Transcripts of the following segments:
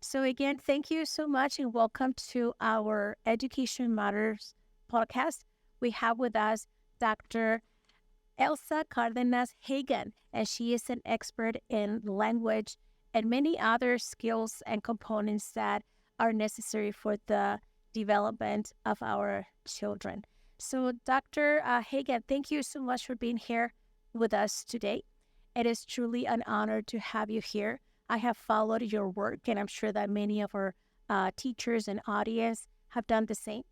So again, thank you so much and welcome to our Education Matters podcast. We have with us Dr. Elsa Cardenas Hagan, and she is an expert in language and many other skills and components that are necessary for the development of our children. So, Dr. Hagan, thank you so much for being here with us today. It is truly an honor to have you here. I have followed your work, and I'm sure that many of our teachers and audience have done the same.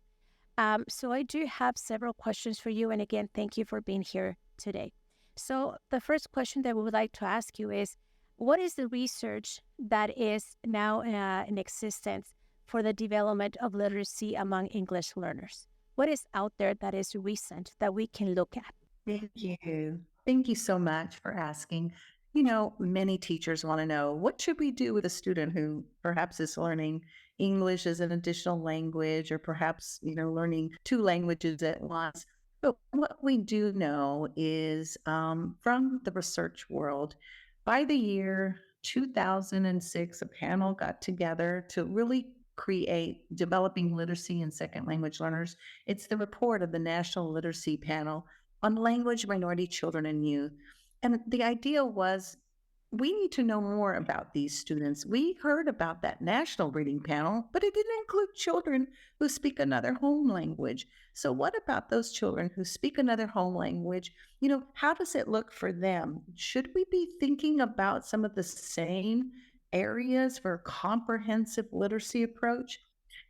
So I do have several questions for you. And again, thank you for being here today. So the first question that we would like to ask you is, what is the research that is now in existence for the development of literacy among English learners? What is out there that is recent that we can look at? Thank you. Thank you so much for asking. Many teachers want to know, what should we do with a student who perhaps is learning English as an additional language, or perhaps, learning two languages at once? But what we do know is from the research world, by the year 2006, a panel got together to really create developing literacy in second language learners. It's the report of the National Literacy Panel on language minority children and youth. And the idea was, we need to know more about these students. We heard about that national reading panel, but it didn't include children who speak another home language. So what about those children who speak another home language? How does it look for them? Should we be thinking about some of the same areas for a comprehensive literacy approach?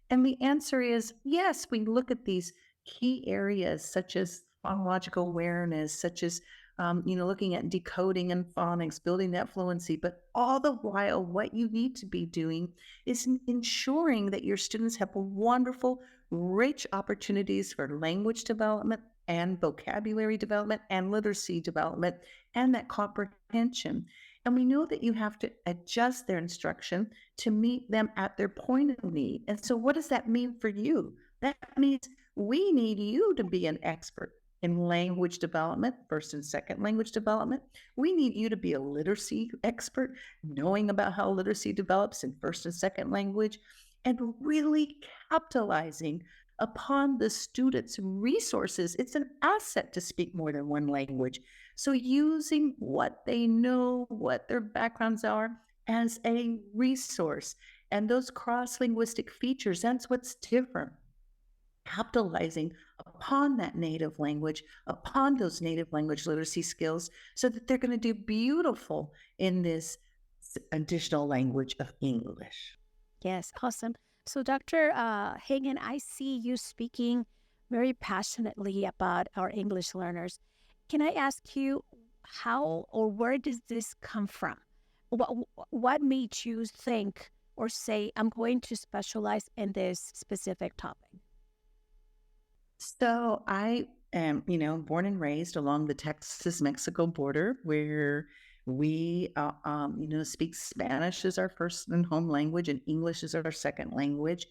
And the answer is yes. We look at these key areas such as phonological awareness, such as looking at decoding and phonics, building that fluency. But all the while, what you need to be doing is ensuring that your students have wonderful, rich opportunities for language development and vocabulary development and literacy development and that comprehension. And we know that you have to adjust their instruction to meet them at their point of need. And so what does that mean for you? That means we need you to be an expert in language development, first and second language development. We need you to be a literacy expert, knowing about how literacy develops in first and second language, and really capitalizing upon the students' resources. It's an asset to speak more than one language. So using what they know, what their backgrounds are, as a resource. And those cross-linguistic features, that's what's different. Capitalizing upon that native language, upon those native language literacy skills, so that they're going to do beautiful in this additional language of English. Yes, awesome. So, Dr. Hagan, I see you speaking very passionately about our English learners. Can I ask you, how or where does this come from? What made you think or say, I'm going to specialize in this specific topic? So I am, born and raised along the Texas-Mexico border, where we, speak Spanish as our first and home language and English is our second language.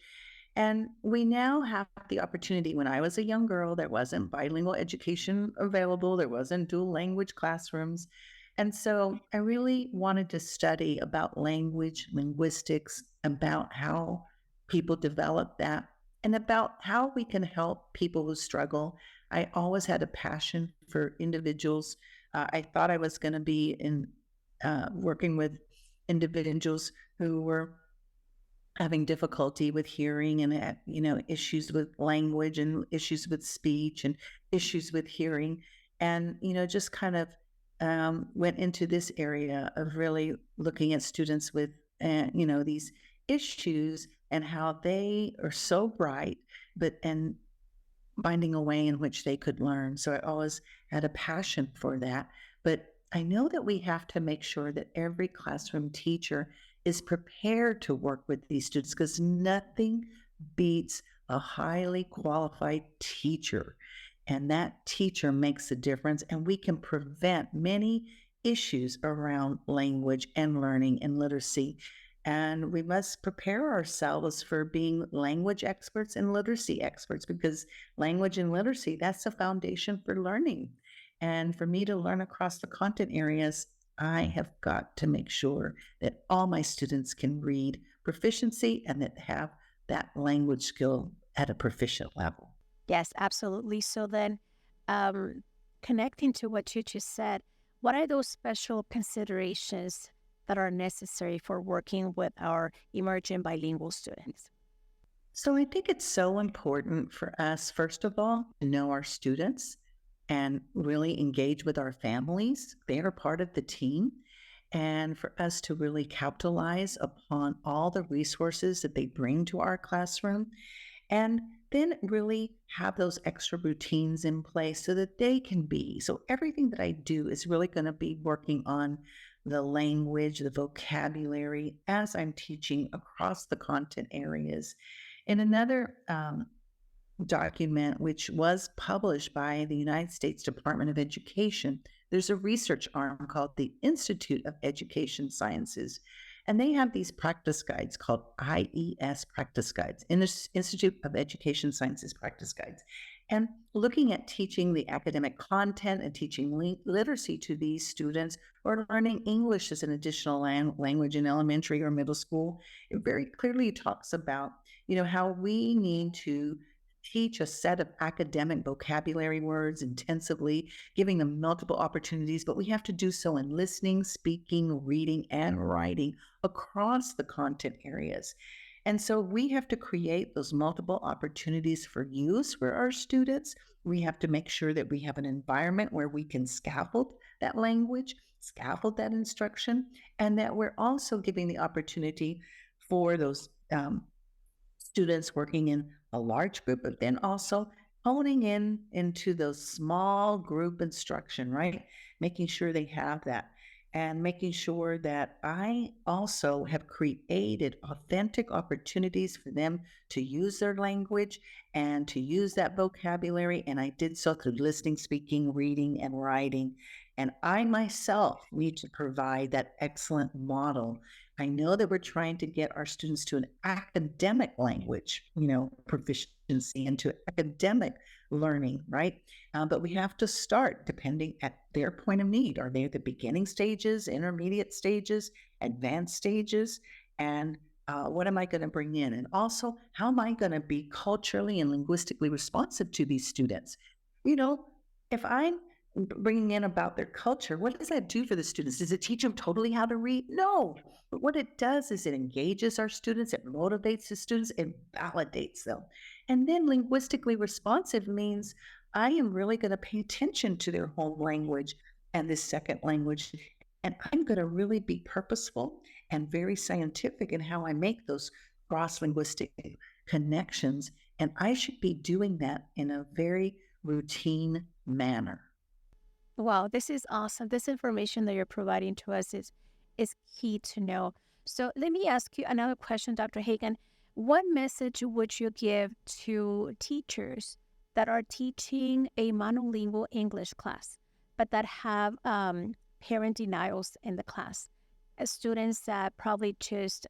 And we now have the opportunity. When I was a young girl, there wasn't bilingual education available. There wasn't dual language classrooms. And so I really wanted to study about language, linguistics, about how people develop that, and about how we can help people who struggle. I always had a passion for individuals. I thought I was going to be in working with individuals who were having difficulty with hearing and issues with language and issues with speech and issues with hearing, and just kind of went into this area of really looking at students with these issues and how they are so bright, and finding a way in which they could learn. So I always had a passion for that. But I know that we have to make sure that every classroom teacher is prepared to work with these students, because nothing beats a highly qualified teacher. And that teacher makes a difference, and we can prevent many issues around language and learning and literacy. And we must prepare ourselves for being language experts and literacy experts, because language and literacy, that's the foundation for learning. And for me to learn across the content areas, I have got to make sure that all my students can read proficiency and that have that language skill at a proficient level. Yes, absolutely. So then, um, connecting to what you just said, what are those special considerations that are necessary for working with our emerging bilingual students? So I think it's so important for us, first of all, to know our students and really engage with our families. They are part of the team. And for us to really capitalize upon all the resources that they bring to our classroom and then really have those extra routines in place so that they can be. So everything that I do is really going to be working on the language, the vocabulary as I'm teaching across the content areas. In another document, which was published by the United States Department of Education, there's a research arm called the Institute of Education Sciences. And they have these practice guides called IES practice guides, Institute of Education Sciences practice guides. And looking at teaching the academic content and teaching literacy to these students or learning English as an additional language in elementary or middle school, it very clearly talks about, how we need to teach a set of academic vocabulary words intensively, giving them multiple opportunities, but we have to do so in listening, speaking, reading, and writing across the content areas. And so we have to create those multiple opportunities for use for our students. We have to make sure that we have an environment where we can scaffold that language, scaffold that instruction, and that we're also giving the opportunity for those students working in a large group, but then also honing into those small group instruction, right? Making sure they have that and making sure that I also have created authentic opportunities for them to use their language and to use that vocabulary. And I did so through listening, speaking, reading, and writing. And I myself need to provide that excellent model. I know that we're trying to get our students to an academic language, proficiency into academic learning, right? But we have to start depending at their point of need. Are they at the beginning stages, intermediate stages, advanced stages? And what am I going to bring in? And also, how am I going to be culturally and linguistically responsive to these students? If I'm bringing in about their culture, what does that do for the students? Does it teach them totally how to read? No. But what it does is it engages our students, it motivates the students, it validates them. And then linguistically responsive means I am really going to pay attention to their home language and this second language. And I'm going to really be purposeful and very scientific in how I make those cross linguistic connections. And I should be doing that in a very routine manner. Wow, this is awesome. This information that you're providing to us is key to know. So let me ask you another question, Dr. Hagan. What message would you give to teachers that are teaching a monolingual English class, but that have parent denials in the class? Students that probably just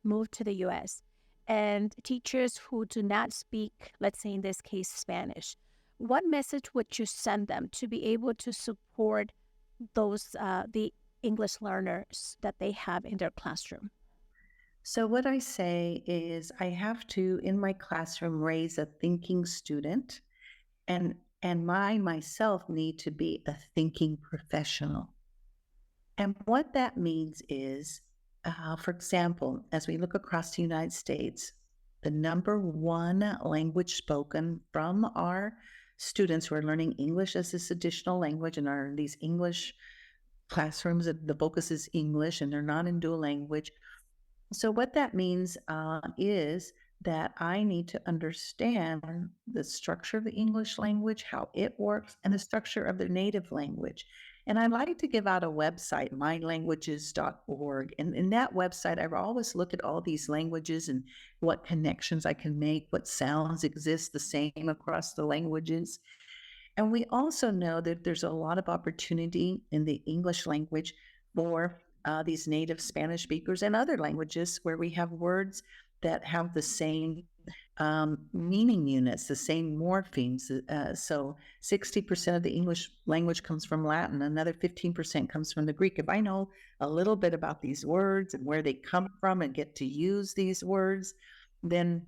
moved to the U.S. and teachers who do not speak, let's say in this case, Spanish. What message would you send them to be able to support those the English learners that they have in their classroom? So, what I say is, I have to, in my classroom, raise a thinking student, and myself need to be a thinking professional. And what that means is, for example, as we look across the United States, the number one language spoken from our students who are learning English as this additional language and are in these English classrooms, the focus is English and they're not in dual language. So, what that means is that I need to understand the structure of the English language, how it works, and the structure of the native language. And I like to give out a website, mylanguages.org. And in that website, I always look at all these languages and what connections I can make, what sounds exist the same across the languages. And we also know that there's a lot of opportunity in the English language for these native Spanish speakers and other languages where we have words that have the same meaning units, the same morphemes. So 60% of the English language comes from Latin, another 15% comes from the Greek. If I know a little bit about these words and where they come from and get to use these words, then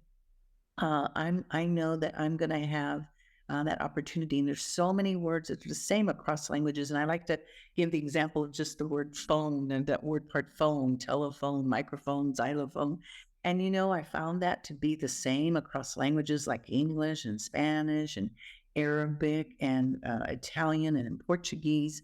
I know that I'm going to have that opportunity. And there's so many words that are the same across languages. And I like to give the example of just the word phone and that word part phone, telephone, microphone, xylophone. And, I found that to be the same across languages like English and Spanish and Arabic and Italian and in Portuguese.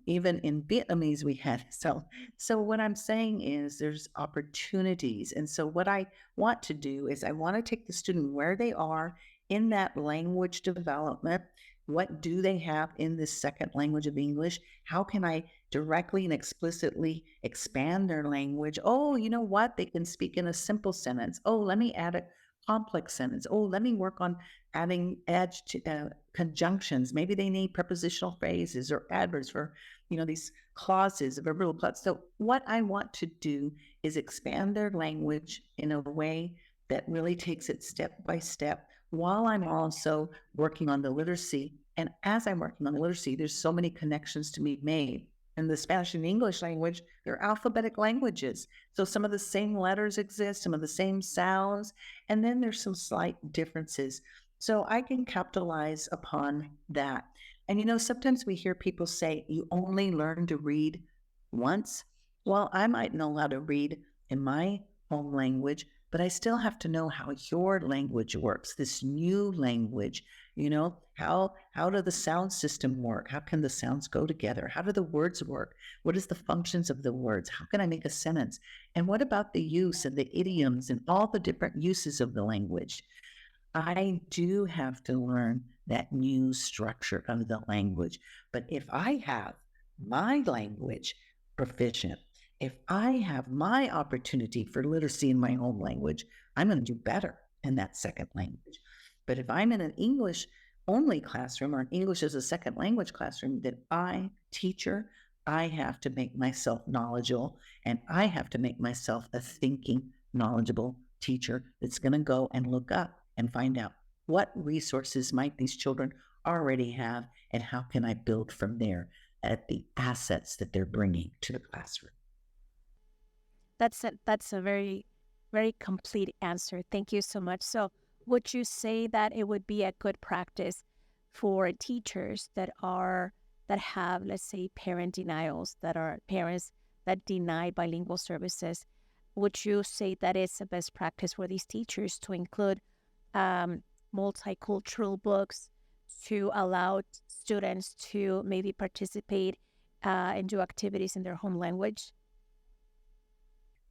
Even in Vietnamese, we had. So what I'm saying is there's opportunities. And so what I want to do is I want to take the student where they are in that language development. What do they have in this second language of English? How can I directly and explicitly expand their language? Oh, you know what? They can speak in a simple sentence. Oh, let me add a complex sentence. Oh, let me work on adding conjunctions. Maybe they need prepositional phrases or adverbs for, these clauses, verbal clauses. So what I want to do is expand their language in a way that really takes it step by step while I'm also working on the literacy. And as I'm working on the literacy, there's so many connections to be made. In the Spanish and English language, they're alphabetic languages. So some of the same letters exist, some of the same sounds, and then there's some slight differences. So I can capitalize upon that. And sometimes we hear people say, you only learn to read once. Well, I might know how to read in my home language, but I still have to know how your language works, this new language. How do the sound system work? How can the sounds go together? How do the words work? What is the functions of the words? How can I make a sentence? And what about the use and the idioms and all the different uses of the language? I do have to learn that new structure of the language. But if I have my language proficient, if I have my opportunity for literacy in my home language, I'm going to do better in that second language. But if I'm in an English only classroom or an English as a second language classroom, then teacher, I have to make myself knowledgeable, and I have to make myself a thinking, knowledgeable teacher that's going to go and look up and find out what resources might these children already have and how can I build from there at the assets that they're bringing to the classroom. That's a very, very complete answer. Thank you so much. So would you say that it would be a good practice for teachers that have, let's say, parent denials, that are parents that deny bilingual services? Would you say that it's a best practice for these teachers to include multicultural books to allow students to maybe participate and do activities in their home language?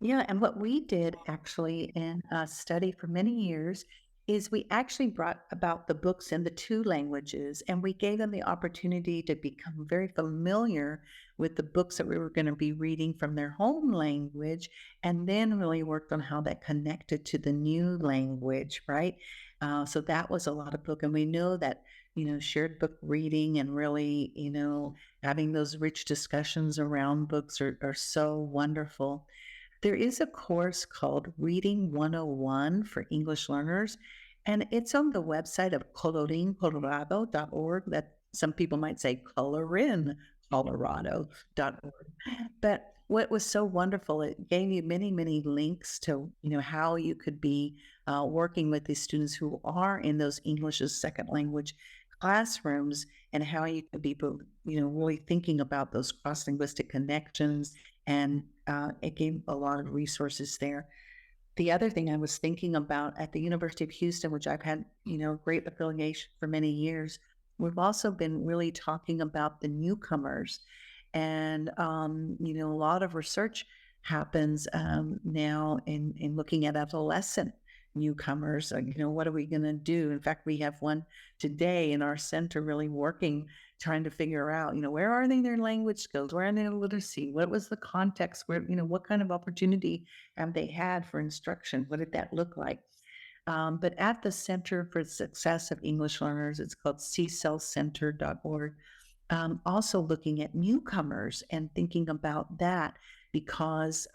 Yeah, and what we did actually in a study for many years is we actually brought about the books in the two languages, and we gave them the opportunity to become very familiar with the books that we were going to be reading from their home language, and then really worked on how that connected to the new language, right? So that was a lot of book, and we know that shared book reading and really having those rich discussions around books are so wonderful. There is a course called Reading 101 for English learners, and it's on the website of colorincolorado.org. That some people might say colorincolorado.org. But what was so wonderful, it gave you many, many links to how you could be working with these students who are in those English as second language classrooms, and how you could be really thinking about those cross-linguistic connections, and it gave a lot of resources there. The other thing I was thinking about at the University of Houston, which I've had great affiliation for many years, we've also been really talking about the newcomers, and a lot of research happens now in looking at adolescent newcomers. What are we going to do? In fact, we have one today in our center really working, trying to figure out, where are they in their language skills? Where are they in literacy? What was the context? Where, what kind of opportunity have they had for instruction? What did that look like? But at the Center for the Success of English Learners, it's called ccellcenter.org, also looking at newcomers and thinking about that, because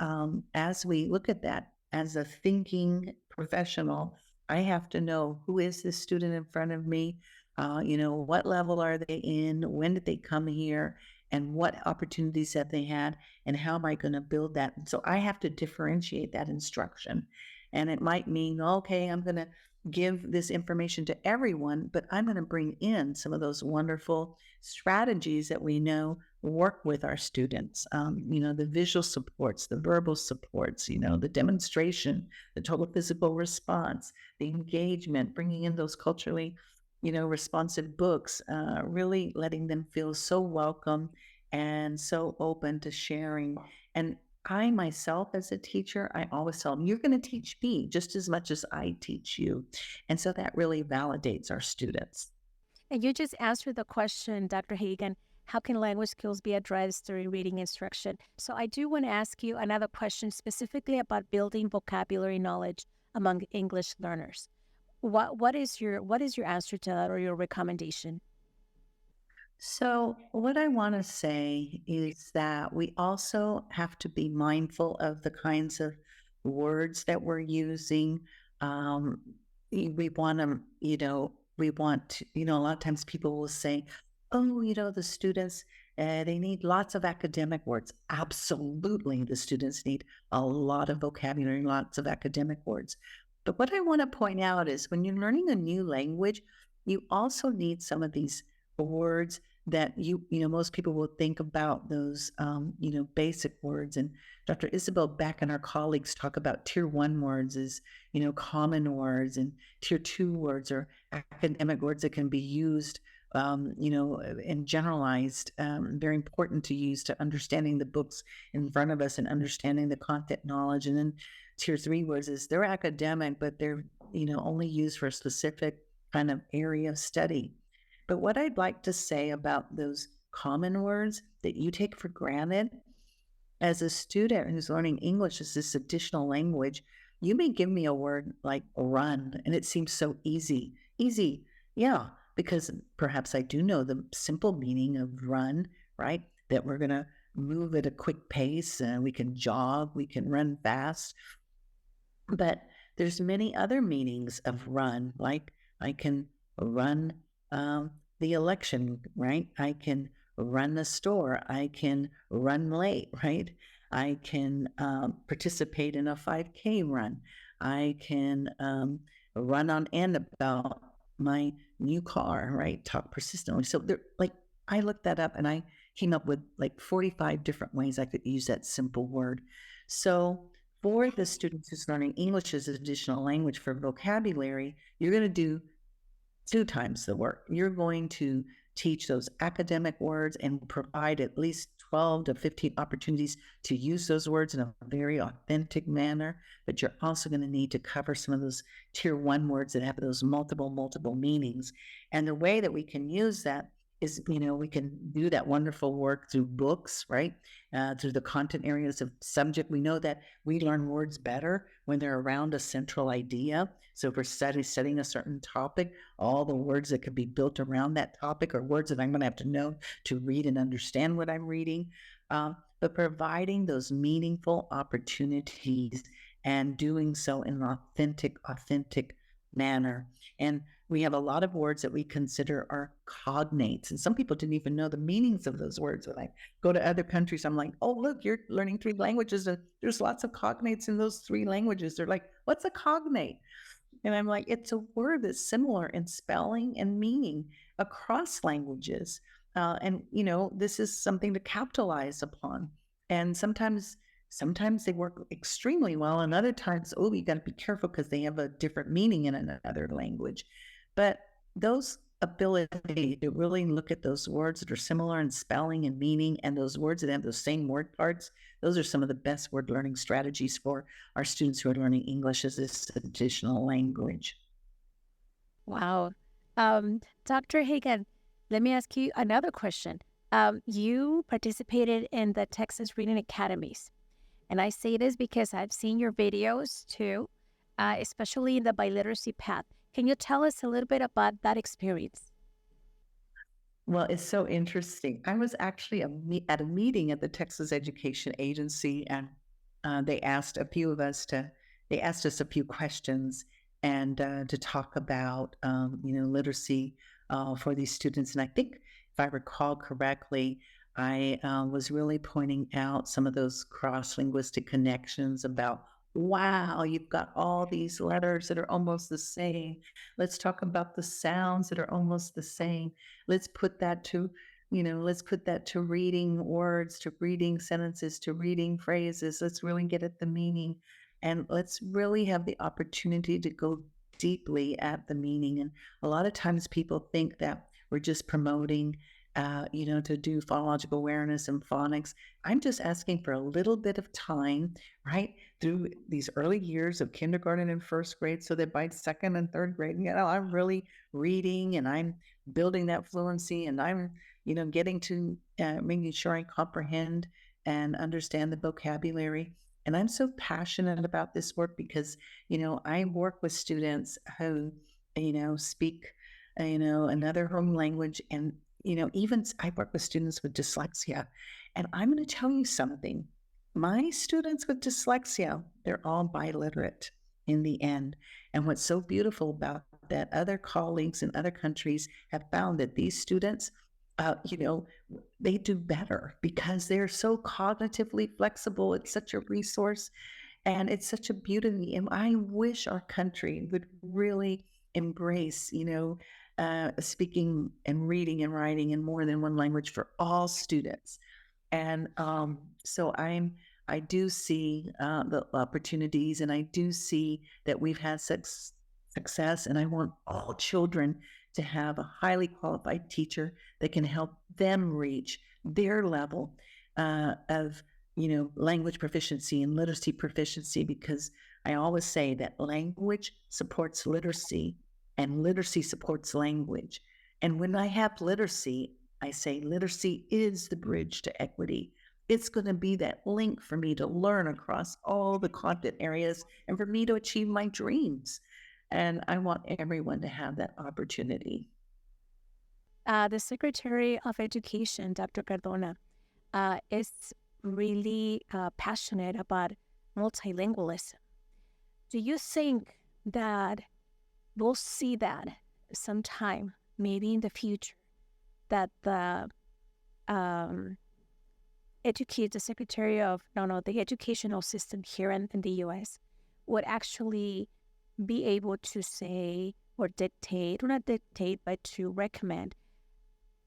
as we look at that as a thinking professional, I have to know, who is this student in front of me? What level are they in? When did they come here? And what opportunities have they had? And how am I going to build that? And so I have to differentiate that instruction. And it might mean, okay, I'm going to give this information to everyone, but I'm going to bring in some of those wonderful strategies that we know work with our students. The visual supports, the verbal supports, the demonstration, the total physical response, the engagement, bringing in those culturally, responsive books, really letting them feel so welcome and so open to sharing. And I myself, as a teacher, I always tell them, you're going to teach me just as much as I teach you. And so that really validates our students. And you just answered the question, Dr. Hagan, how can language skills be addressed during reading instruction? So I do want to ask you another question specifically about building vocabulary knowledge among English learners. What is your answer to that or your recommendation? So, what I want to say is that we also have to be mindful of the kinds of words that we're using. Um, we want to, a lot of times people will say, oh, the students, they need lots of academic words. Absolutely, the students need a lot of vocabulary, lots of academic words. But what I want to point out is when you're learning a new language, you also need some of these words that most people will think about those basic words. And Dr. Isabel Beck and our colleagues talk about tier 1 words as common words, and tier 2 words are academic words that can be used and generalized, very important to use to understanding the books in front of us and understanding the content knowledge. And then tier 3 words is they're academic, but they're only used for a specific kind of area of study. But what I'd like to say about those common words that you take for granted, as a student who's learning English as this additional language, you may give me a word like run, and it seems so easy. Easy, yeah, because perhaps I do know the simple meaning of run, right? That we're going to move at a quick pace, and we can jog, we can run fast. But there's many other meanings of run, like I can run the election, right? I can run the store. I can run late, right? I can participate in a 5K run. I can run on and about my new car, right? Talk persistently. So I looked that up and I came up with like 45 different ways I could use that simple word. So for the students who's learning English as an additional language for vocabulary, you're going to do 2 times the work. You're going to teach those academic words and provide at least 12 to 15 opportunities to use those words in a very authentic manner. But you're also going to need to cover some of those tier 1 words that have those multiple meanings. And the way that we can use that is, we can do that wonderful work through books, right? Through the content areas of subject. We know that we learn words better when they're around a central idea. So if we're studying a certain topic, all the words that could be built around that topic are words that I'm going to have to know to read and understand what I'm reading. But providing those meaningful opportunities and doing so in an authentic manner. And we have a lot of words that we consider are cognates. And some people didn't even know the meanings of those words. When I go to other countries, I'm like, oh, look, you're learning 3 languages and there's lots of cognates in those 3 languages. They're like, what's a cognate? And I'm like, it's a word that's similar in spelling and meaning across languages. This is something to capitalize upon. And sometimes they work extremely well, and other times, oh, you got to be careful because they have a different meaning in another language. But those ability to really look at those words that are similar in spelling and meaning, and those words that have those same word parts, those are some of the best word learning strategies for our students who are learning English as this additional language. Wow. Dr. Hagan, let me ask you another question. You participated in the Texas Reading Academies. And I say this because I've seen your videos too, especially in the biliteracy path. Can you tell us a little bit about that experience? Well, it's so interesting. I was actually at a meeting at the Texas Education Agency, and they asked us a few questions. and to talk about, literacy for these students. And I think, if I recall correctly, I was really pointing out some of those cross linguistic connections about, wow, you've got all these letters that are almost the same. Let's talk about the sounds that are almost the same. Let's put that to, let's put that to reading words, to reading sentences, to reading phrases. Let's really get at the meaning, and let's really have the opportunity to go deeply at the meaning. And a lot of times people think that we're just promoting, to do phonological awareness and phonics. I'm just asking for a little bit of time, right, through these early years of kindergarten and first grade, so that by second and third grade, I'm really reading and I'm building that fluency, and I'm, getting to making sure I comprehend and understand the vocabulary. And I'm so passionate about this work because, I work with students who, speak, another home language. And, even I work with students with dyslexia. And I'm going to tell you something. My students with dyslexia, they're all biliterate in the end. And what's so beautiful about that, other colleagues in other countries have found that these students, uh, you know, they do better because they're so cognitively flexible. It's such a resource and it's such a beauty. And I wish our country would really embrace, speaking and reading and writing in more than one language for all students. And so I do see the opportunities, and I do see that we've had success, and I want all children to have a highly qualified teacher that can help them reach their level of language proficiency and literacy proficiency, because I always say that language supports literacy and literacy supports language. And when I have literacy, I say literacy is the bridge to equity. It's going to be that link for me to learn across all the content areas and for me to achieve my dreams. And I want everyone to have that opportunity. The Secretary of Education, Dr. Cardona, is really passionate about multilingualism. Do you think that we'll see that sometime, maybe in the future, that the the Secretary of, no, the educational system here in the U.S. would actually be able to say or dictate, or not dictate, but to recommend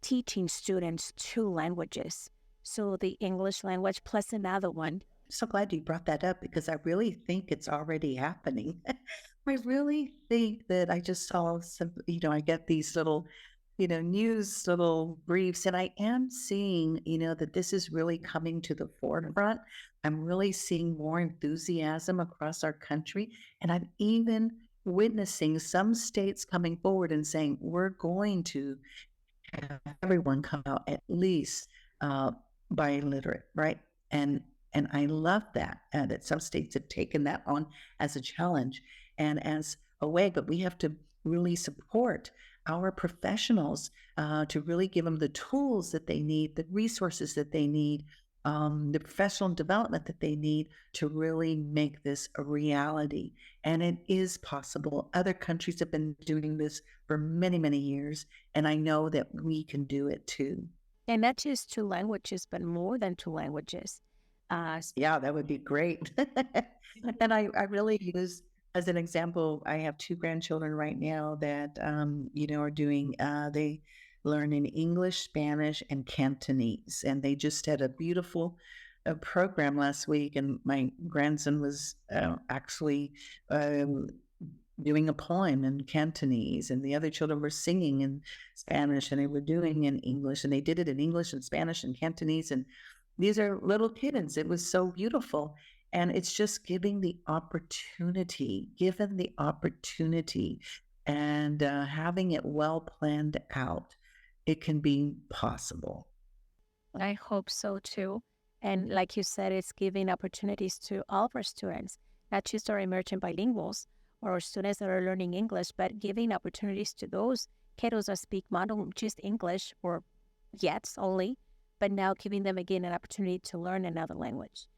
teaching students two languages. So the English language plus another one. So glad you brought that up because I really think it's already happening. I really think that I just saw some, I get these little, news little briefs, and I am seeing, that this is really coming to the forefront. I'm really seeing more enthusiasm across our country. And I'm even witnessing some states coming forward and saying, we're going to have everyone come out at least biliterate, right? And I love that, that some states have taken that on as a challenge and as a way. But we have to really support our professionals to really give them the tools that they need, the resources that they need, the professional development that they need to really make this a reality. And it is possible. Other countries have been doing this for many, many years, and I know that we can do it too. And not just two languages, but more than two languages. Yeah, that would be great. And I really use as an example, I have two grandchildren right now that, are doing, they learn in English, Spanish, and Cantonese. And they just had a beautiful program last week. And my grandson was actually doing a poem in Cantonese, and the other children were singing in Spanish, and they were doing in English, and they did it in English and Spanish and Cantonese. And these are little kids. It was so beautiful. And it's just given the opportunity, and having it well planned out, it can be possible. I hope so too. And like you said, it's giving opportunities to all of our students, not just our emerging bilinguals or our students that are learning English, but giving opportunities to those kiddos that speak not just English or yet only, but now giving them again an opportunity to learn another language.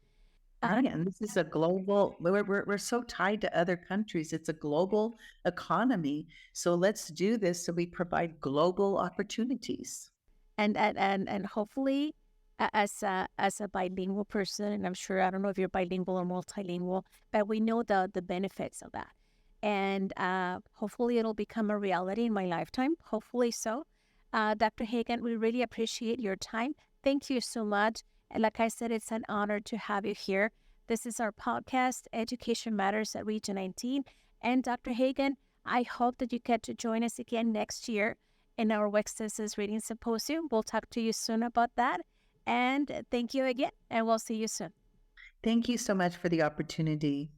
Right, and this is a global we're so tied to other countries. It's a global economy. So let's do this so we provide global opportunities. And hopefully, as a bilingual person, and I'm sure, I don't know if you're bilingual or multilingual, but we know the benefits of that. And hopefully it'll become a reality in my lifetime. Hopefully so. Dr. Hagan, we really appreciate your time. Thank you so much. And like I said, it's an honor to have you here. This is our podcast, Education Matters at Region 19. And Dr. Hagan, I hope that you get to join us again next year in our Wex's Reading Symposium. We'll talk to you soon about that. And thank you again, and we'll see you soon. Thank you so much for the opportunity.